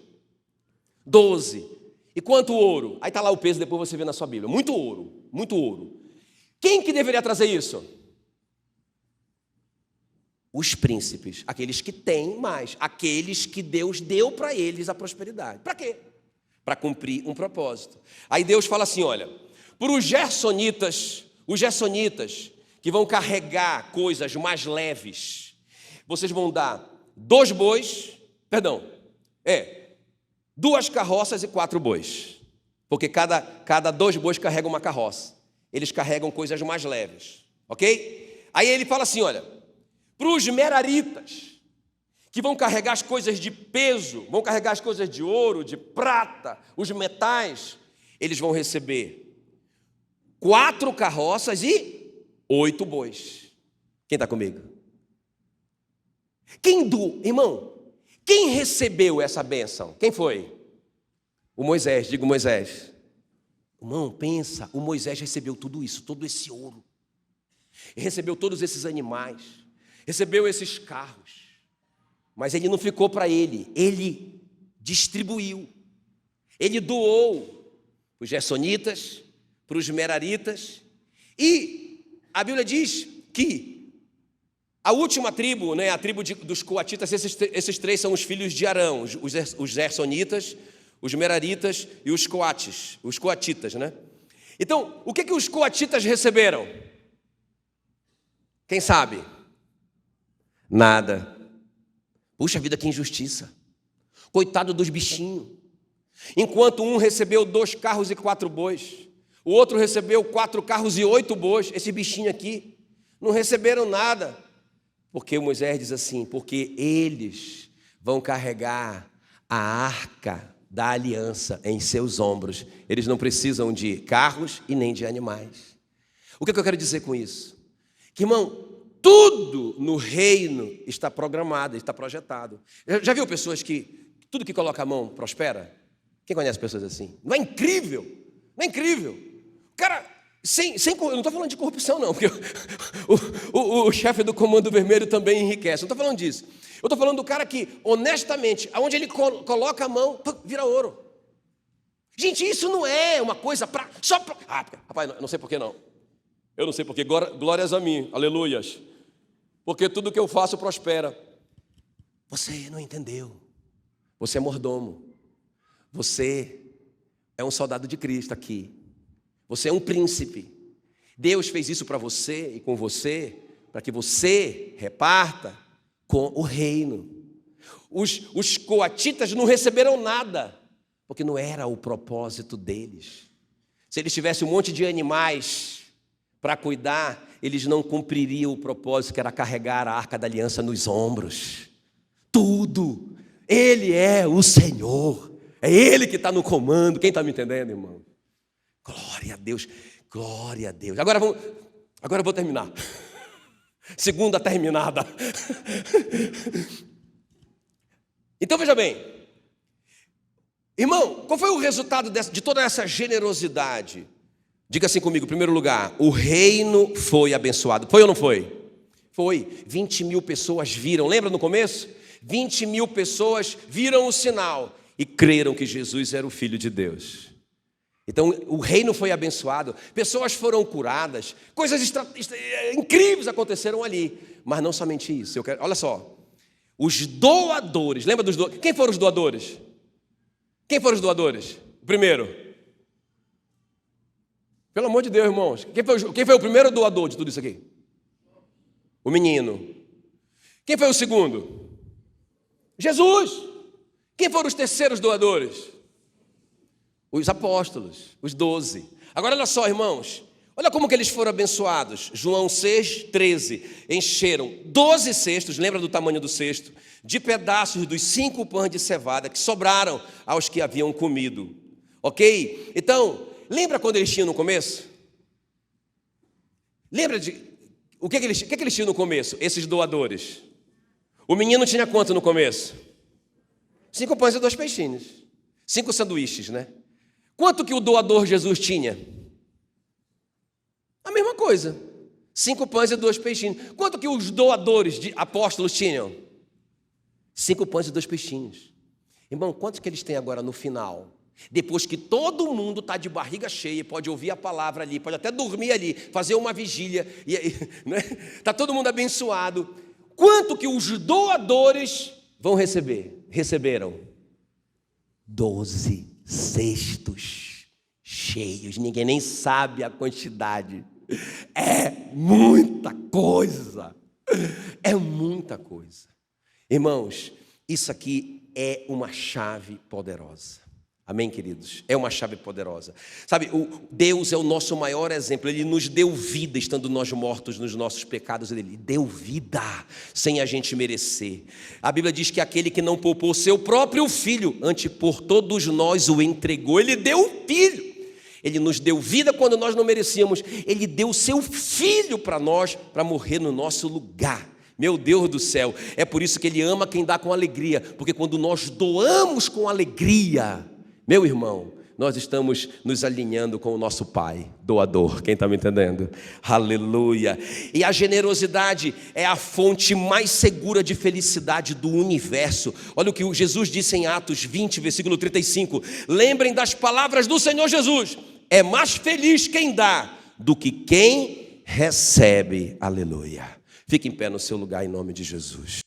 [SPEAKER 2] 12. E quanto ouro? Aí está lá o peso, depois você vê na sua Bíblia. Muito ouro, muito ouro. Quem que deveria trazer isso? Os príncipes, aqueles que têm mais, aqueles que Deus deu para eles a prosperidade. Para quê? Para cumprir um propósito. Aí Deus fala assim, olha, para os gersonitas que vão carregar coisas mais leves, vocês vão dar 2 bois, 2 carroças e 4 bois, porque cada 2 bois carrega uma carroça, eles carregam coisas mais leves, ok? Aí ele fala assim, olha, para os meraritas, que vão carregar as coisas de peso, vão carregar as coisas de ouro, de prata, os metais, eles vão receber 4 carroças e 8 bois. Quem está comigo? Irmão, quem recebeu essa bênção? Quem foi? O Moisés, diga Moisés. Irmão, pensa, o Moisés recebeu tudo isso, todo esse ouro. Recebeu todos esses animais, recebeu esses carros. Mas ele não ficou para ele distribuiu. Ele doou para os gersonitas, para os meraritas. E a Bíblia diz que a última tribo, né, a tribo dos coatitas, esses 3 são os filhos de Arão, os gersonitas, os meraritas e os coatitas, né? Então, o que os coatitas receberam? Quem sabe? Nada. Puxa vida, que injustiça. Coitado dos bichinhos. Enquanto um recebeu 2 carros e 4 bois, o outro recebeu 4 carros e 8 bois, esse bichinho aqui, não receberam nada. Porque Moisés diz assim, porque eles vão carregar a arca da aliança em seus ombros. Eles não precisam de carros e nem de animais. O que eu quero dizer com isso? Que, irmão, tudo no reino está programado, está projetado. Já viu pessoas que tudo que coloca a mão prospera? Quem conhece pessoas assim? Não é incrível? Não é incrível? Cara, eu não estou falando de corrupção, não, porque o chefe do Comando Vermelho também enriquece. Não estou falando disso. Eu estou falando do cara que, honestamente, aonde ele coloca a mão, vira ouro. Gente, isso não é uma coisa rapaz, não sei por que não. Eu não sei por que. Glórias a mim, aleluias. Porque tudo que eu faço prospera. Você não entendeu. Você é mordomo. Você é um soldado de Cristo aqui. Você é um príncipe. Deus fez isso para você e com você, para que você reparta com o reino. Os coatitas não receberam nada, porque não era o propósito deles. Se eles tivessem um monte de animais para cuidar, eles não cumpririam o propósito que era carregar a arca da aliança nos ombros. Tudo. Ele é o Senhor. É Ele que está no comando. Quem está me entendendo, irmão? Glória a Deus. Glória a Deus. Agora eu vou terminar. Segunda terminada. Então veja bem, irmão, qual foi o resultado de toda essa generosidade? Diga assim comigo, em primeiro lugar, o reino foi abençoado. Foi ou não foi? Foi. 20 mil pessoas viram, lembra no começo? 20 mil pessoas viram o sinal e creram que Jesus era o Filho de Deus. Então o reino foi abençoado, pessoas foram curadas, coisas incríveis aconteceram ali. Mas não somente isso, olha só, os doadores, lembra dos doadores? Quem foram os doadores? Quem foram os doadores? O primeiro. Pelo amor de Deus, irmãos, quem foi o primeiro doador de tudo isso aqui? O menino. Quem foi o segundo? Jesus. Quem foram os terceiros doadores? Os apóstolos, os 12. Agora olha só, irmãos, olha como que eles foram abençoados. João 6,13, encheram 12 cestos, lembra do tamanho do cesto? De pedaços dos 5 pães de cevada que sobraram aos que haviam comido. Ok? Então, lembra quando eles tinham no começo? Lembra de... O que eles tinham no começo, esses doadores? O menino tinha quanto no começo? 5 pães e 2 peixinhos. 5 sanduíches, né? Quanto que o doador Jesus tinha? A mesma coisa. 5 pães e 2 peixinhos. Quanto que os doadores de apóstolos tinham? 5 pães e 2 peixinhos. Irmão, quantos que eles têm agora no final? Depois que todo mundo está de barriga cheia, pode ouvir a palavra ali, pode até dormir ali, fazer uma vigília, está todo mundo abençoado. Quanto que os doadores vão receber? Receberam 12 cestos cheios, ninguém nem sabe a quantidade. É muita coisa. É muita coisa. Irmãos, isso aqui é uma chave poderosa. Amém, queridos? É uma chave poderosa. Sabe, Deus é o nosso maior exemplo. Ele nos deu vida, estando nós mortos nos nossos pecados. Ele deu vida, sem a gente merecer. A Bíblia diz que aquele que não poupou seu próprio filho, antes por todos nós o entregou. Ele deu o filho. Ele nos deu vida quando nós não merecíamos. Ele deu o seu filho para nós, para morrer no nosso lugar. Meu Deus do céu, é por isso que Ele ama quem dá com alegria. Porque quando nós doamos com alegria, meu irmão, nós estamos nos alinhando com o nosso Pai, doador, quem está me entendendo? Aleluia! E a generosidade é a fonte mais segura de felicidade do universo. Olha o que Jesus disse em Atos 20, versículo 35. Lembrem das palavras do Senhor Jesus. É mais feliz quem dá do que quem recebe. Aleluia! Fique em pé no seu lugar em nome de Jesus.